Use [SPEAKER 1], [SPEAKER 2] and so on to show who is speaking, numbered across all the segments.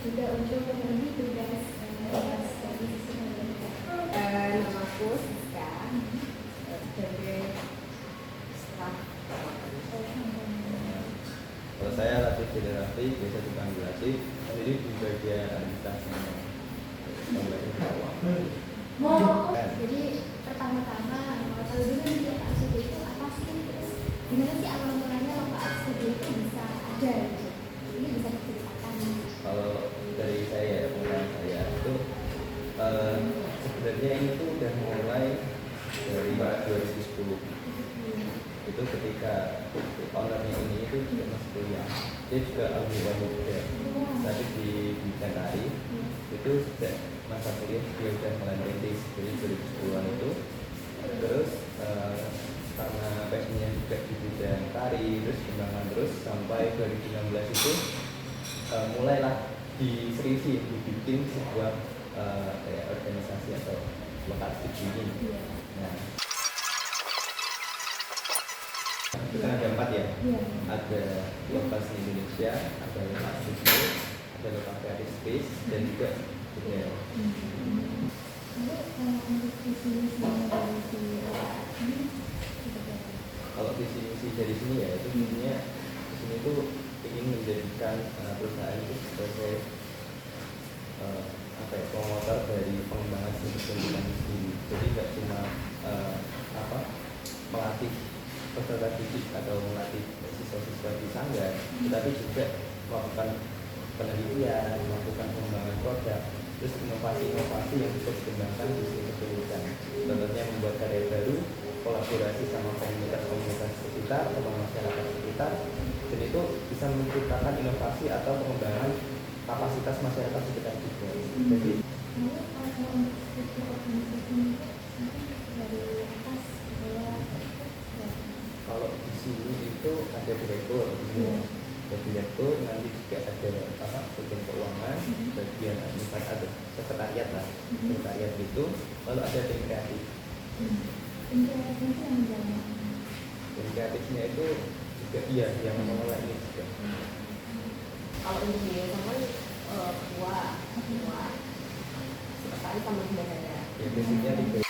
[SPEAKER 1] juga untuk memenuhi tugas dari namaku Siska sebagai staf.
[SPEAKER 2] Kalau saya Latif Federasi, biasa dipanggil Latif, jadi di bagian administrasi.
[SPEAKER 1] Jadi pertama-tama kalau tahu dulu nih Pak Sudo itu apa sih? Terus gimana sih awal mulanya Pak Sudo itu bisa ada? Ini bisa diceritakan?
[SPEAKER 2] Kalau dari saya, pengalaman saya itu sebenarnya ini tuh udah mulai dari 2010. Itu ketika ownernya ini itu juga masih kuliah, dia juga alumni juga, tapi di bidang tari itu sejak masa kuliah dia udah mulai merintis dari 2010-an itu. Terus karena passionnya juga di bidang tari, terus kembangan terus sampai 2016 itu mulailah diseriusi dibikin sebuah kayak organisasi atau lokasi ini. Nah, itu kan ada 4 ya, ada lokasi Indonesia, ada lokasi Indo, ada lokasi Creative Space, dan juga budaya. Kalau visi misi dari sini ya, itu intinya di sini tuh ingin menjadikan perusahaan itu sebagai promotor dari pengembangan seni sendiri. Jadi nggak cuma melatih peserta didik atau melatih siswa-siswa di sanggar, tetapi juga melakukan penelitian, melakukan pengembangan produk, terus inovasi-inovasi yang bisa dikembangkan di sini keseluruhan. Contohnya membuat karya baru, kolaborasi sama komunitas-komunitas sekitar atau masyarakat sekitar, dan itu bisa menciptakan inovasi atau pengembangan kapasitas masyarakat sekitar juga. Jadi kalau di sini itu ada direktur, nanti juga ada bagian keuangan, bagian administrasi, ada sekretariat lah, sekretariat itu, lalu ada tim kreatif. Tim kreatifnya itu juga yang mengelola ini juga.
[SPEAKER 1] Kalau untuk biaya sama buah sekretaris sama bendahara.
[SPEAKER 2] Ya basicnya 3.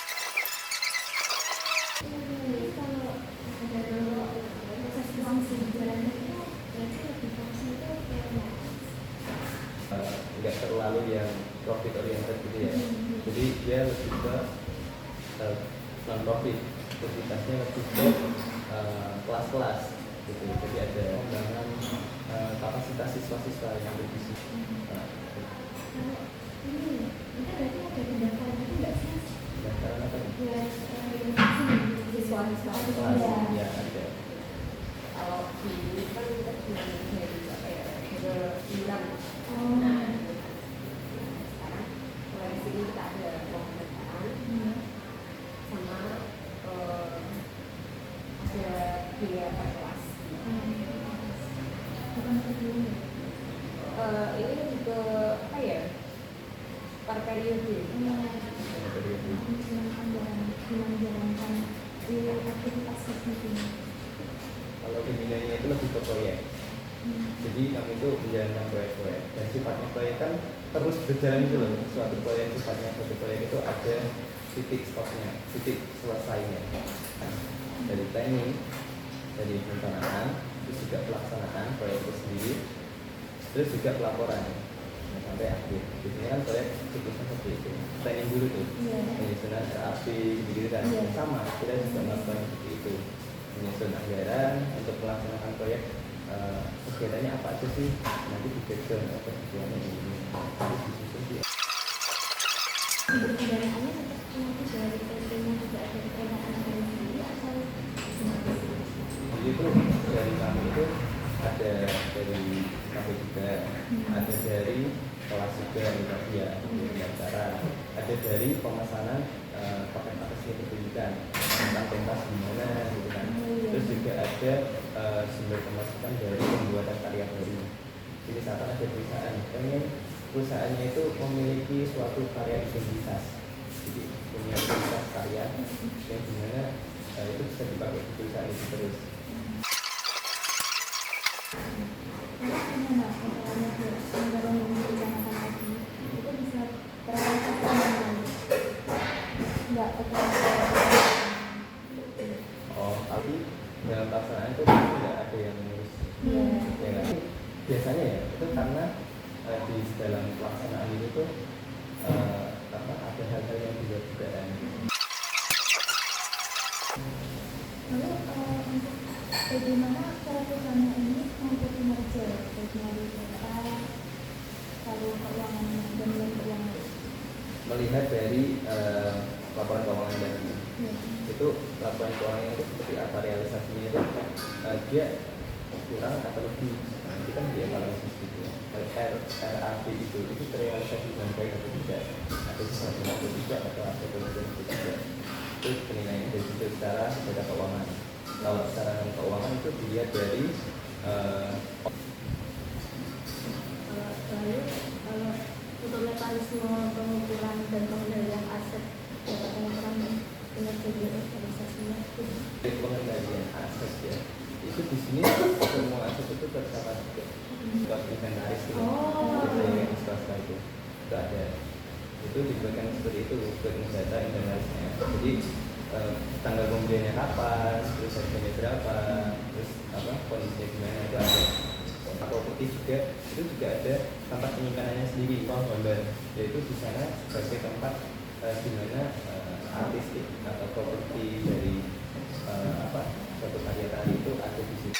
[SPEAKER 2] Nggak terlalu yang profit oriented gitu ya. Jadi dia lebih ke non profit, aktivitasnya lebih ke kelas-kelas gitu. Jadi ada pengembangan kapasitas siswa-siswa yang ada di sini. Pendaftaran apa nih?
[SPEAKER 1] Siswa-siswa
[SPEAKER 2] ya ada.
[SPEAKER 1] Kalau di ini kan kita cuma dari apa ya, berbilang. Nah, sekarang mulai di sini kita ada pendaftaran sama ada biaya per kelas. Ini lebih ke apa ya? Per periode. Menjalankan aktivitas seperti ini.
[SPEAKER 2] Kalau pembinaannya itu lebih ke proyek. Jadi kami itu menjalankan proyek-proyek, dan sifatnya proyek kan terus berjalan itu loh. Suatu proyek itu ada titik stopnya, titik selesainya. Dari planning, dari perencanaan, terus juga pelaksanaan proyek itu sendiri, terus juga pelaporan sampai akhir. Biasanya kan proyek ciklusnya seperti itu. Planning dulu tuh, penyusunan RAP gitu kan. Sama, kita juga melakukan seperti itu. Menyusun anggaran untuk melaksanakan proyek, kegiatannya apa aja sih, nanti di background apa tujuannya ini harus disusun sih.
[SPEAKER 1] Kendaraannya nanti dari PT-nya juga ada kendaraan dari sendiri atau
[SPEAKER 2] jadi itu dari kami itu ada dari kami juga, ada dari kelas juga ya, pendaftaran, ada dari pemesanan paket-paket pendidikan tentang pentas gimana gitu kan. Terus juga ada sumber pemasukan dari pembuatan karya baru. Jadi misalkan ada perusahaan pengen perusahaannya itu memiliki suatu karya identitas, jadi punya identitas karya yang dimana itu bisa dipakai di perusahaan itu terus.
[SPEAKER 1] Gimana caranya anggaran yang digunakan
[SPEAKER 2] dalam pelaksanaan itu tuh ada hal-hal yang tidak dugaan.
[SPEAKER 3] Lalu untuk bagaimana cara perusahaan ini membuat kinerja baik dari data, lalu keuangan dan lain keuangan?
[SPEAKER 2] Melihat dari laporan keuangan tadi,
[SPEAKER 3] Ya.
[SPEAKER 2] itu laporan keuangan itu seperti apa realisasinya itu dia kurang atau lebih. Nah, itu kan dia kalau gitu. RAB itu terrealisasi dengan baik atau tidak, atau sesuatu atau tidak, atau ada kemudian atau tidak. Itu penilaiannya dari situ secara data keuangan. Kalau secara keuangan itu dilihat dari
[SPEAKER 3] Lalu untuk mekanisme pengukuran dan pengendalian aset dapat pengukuran kinerja di organisasinya itu
[SPEAKER 2] pengendalian aset ya. Itu di sini semua aset itu tercatat juga. Buat inventaris gitu. Yang swasta itu ada. Itu dibuatkan seperti itu buat data inventarisnya. Jadi tanggal pembeliannya kapan, terus harganya berapa, terus kondisinya gimana itu ada. Properti juga itu juga ada tempat penyimpanannya sendiri, gambar, yaitu di sana sebagai tempat di mana artistik atau properti dari suatu karya tadi itu ada di situ.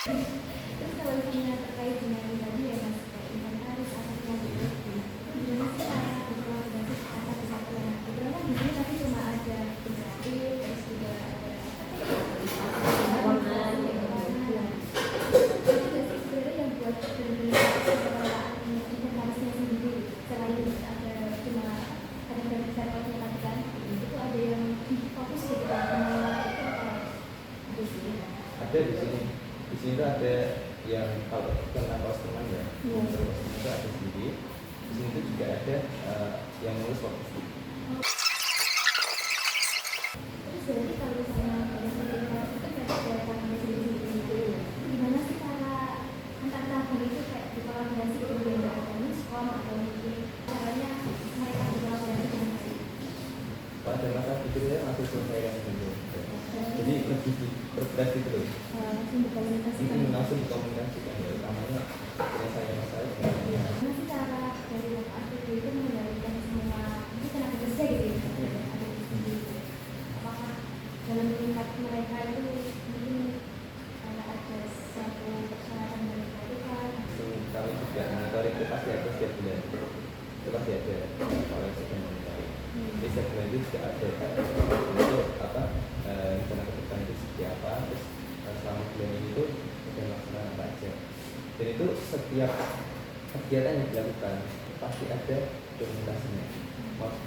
[SPEAKER 3] terus kalau misalnya terkait dengan tadi ya mas kayak inventaris asetnya gitu gimana sih cara berkolaborasi antar kesatuan kebetulan di sini tapi cuma ada penjahit terus juga ada
[SPEAKER 1] Keuangan,
[SPEAKER 3] tapi nggak sih sebenarnya yang buat benar-benar pengelolaan inventarisnya sendiri selain ada cuma ada servernya tadi kan itu ada yang fokus gitu kan pengelolaan itu apa ada sih
[SPEAKER 2] Ada di sini. Di sini tuh ada yang kalau tentang customer ya, customer itu ada sendiri. Di sini tuh juga ada yang ngurus logistik.
[SPEAKER 3] Terus berarti kalau misalnya pada saat itu kan ada cabang sendiri gitu gimana sih cara antar cabang itu kayak berkolaborasi kemudian ada miskom atau mungkin caranya mereka berkolaborasi dengan baik.
[SPEAKER 2] Pada masa pikirnya masih selesai dulu. Jadi lebih berberat gitu loh.
[SPEAKER 3] Langsung berkomunikasikan.
[SPEAKER 2] Langsung dikomunikasikan ya, utamanya penyelesaian masalah.
[SPEAKER 3] Gimana sih cara dari yang aktif itu mengendalikan semua mungkin tenaga kerja gitu ya ada di sini apakah dalam tingkat mereka itu mungkin ada satu persyaratan dari mereka
[SPEAKER 2] Kami juga monitoring itu pasti ada setiap bulan. Itu pasti ada koleksi dan monitoring. Jadi setiap bulan itu juga ada untuk rencana ke depan itu seperti apa, terus selama bulan ini tuh sudah melaksanakan apa aja. Dan itu setiap kegiatan yang dilakukan pasti ada dokumentasinya.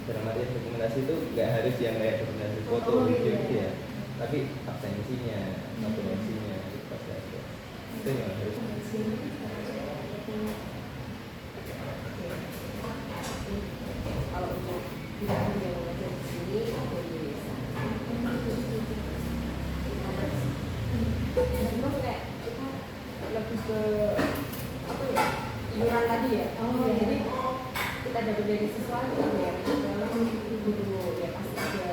[SPEAKER 2] Dalam artian dokumentasi itu nggak harus yang kayak dokumentasi foto, video gitu ya, tapi absensinya, dokumentasinya itu pasti ada. Itu yang harus.
[SPEAKER 1] kalau untuk bidang yang ada di sini ada di memang kayak kita lebih ke apa ya iuran tadi ya. Jadi kita dapat dari sesuatu ya dulu ya pasti ada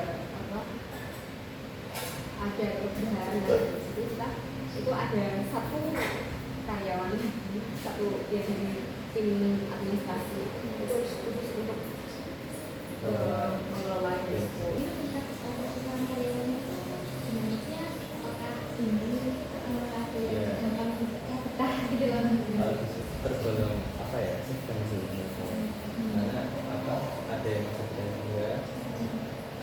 [SPEAKER 1] perubahan dan di situ kita itu ada satu karyawan satu ya dari tim administrasi itu khusus untuk mengelola itu.
[SPEAKER 3] ini kita kesalahan karyawannya sebenarnya apakah ini ada yang gampang betah gitu loh
[SPEAKER 2] Tergolong apa ya sedang sebenarnya karena ada yang masa kedua,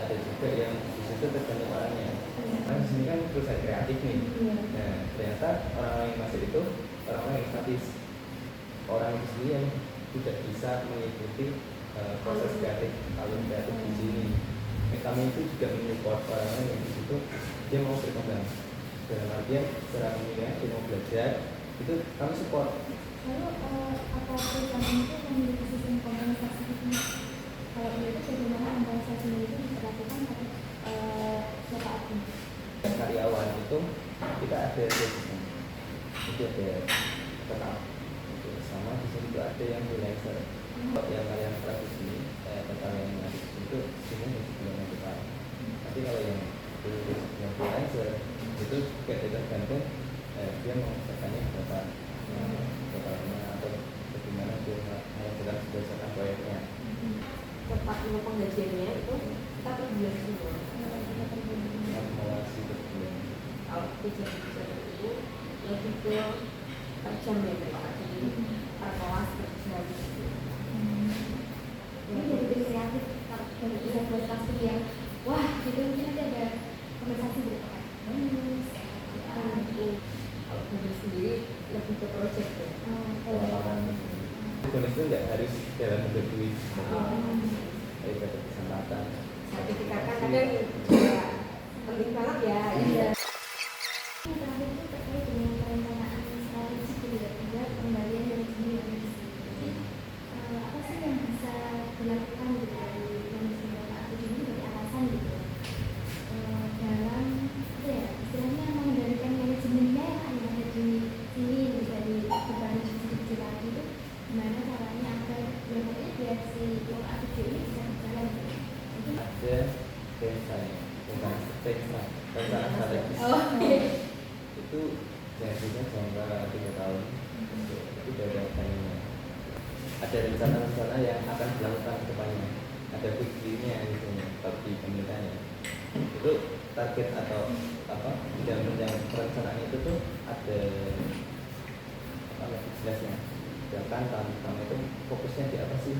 [SPEAKER 2] ada juga yang di situ tergantung orangnya. Kan di sini kan perusahaan kreatif nih. Nah ternyata orang-orang yang masuk itu orang-orang yang statis, orang itu sendiri yang tidak bisa mengikuti proses kreatif alur kreatif di sini. Kami itu juga menyupport orang-orang yang di situ dia mau berkembang dalam artian secara pemilihan dia mau belajar itu kami support.
[SPEAKER 3] lalu apa perusahaan itu memiliki sistem kompensasi itu kalau itu bagaimana kompensasinya itu diperlakukan pada siapa akun
[SPEAKER 2] Karyawan itu kita ada sistem itu ada tetap itu sama di sini juga ada yang freelancer. Yang kalian praktis ini total yang ada itu sini sebelumnya kita. Tapi kalau yang freelancer itu juga tergantung dia mau katanya berapa totalnya atau
[SPEAKER 1] sama penggajiannya itu kita per bulan semua.
[SPEAKER 2] Akumulasi berbulan.
[SPEAKER 1] Kalau kejar-kejar itu lebih ke per jam ya mereka, jadi per kelas kerja gitu.
[SPEAKER 3] Ini jadi lebih kreatif kalau dari bisa buat kelas yang wah gitu mungkin nanti ada kompensasi berupa bonus
[SPEAKER 1] Kalau bonus sendiri lebih ke project ya.
[SPEAKER 2] Bonus itu nggak harus dalam bentuk duit, tapi dapat kesempatan.
[SPEAKER 1] Sertifikat kan kadang juga penting banget ya. Iya.
[SPEAKER 3] Yang terakhir itu terkait dengan perencanaan strategi juga pengendalian dari sendiri dari sisi. Apa sih yang bisa dilakukan gitu dari manajemen Bapak Agus ini sebagai alasan gitu dalam apa ya istilahnya mengendalikan manajemennya yang ada di sini menjadi beban kecil lagi itu gimana caranya agar biar si Bapak Agus ini bisa berjalan gitu. Mungkin
[SPEAKER 2] Ada pensa, bukan pensa, perencanaan strategis. Itu jadinya jangka 3 tahun. Itu dari rencana. Ada rencana-rencana yang akan dilakukan ke depannya. Ada quick-nya gitu, bagi pemerintahnya. Itu target atau apa di dalam perencanaan itu tuh ada apa lebih jelasnya. Bahkan tahun pertama itu fokusnya di apa sih?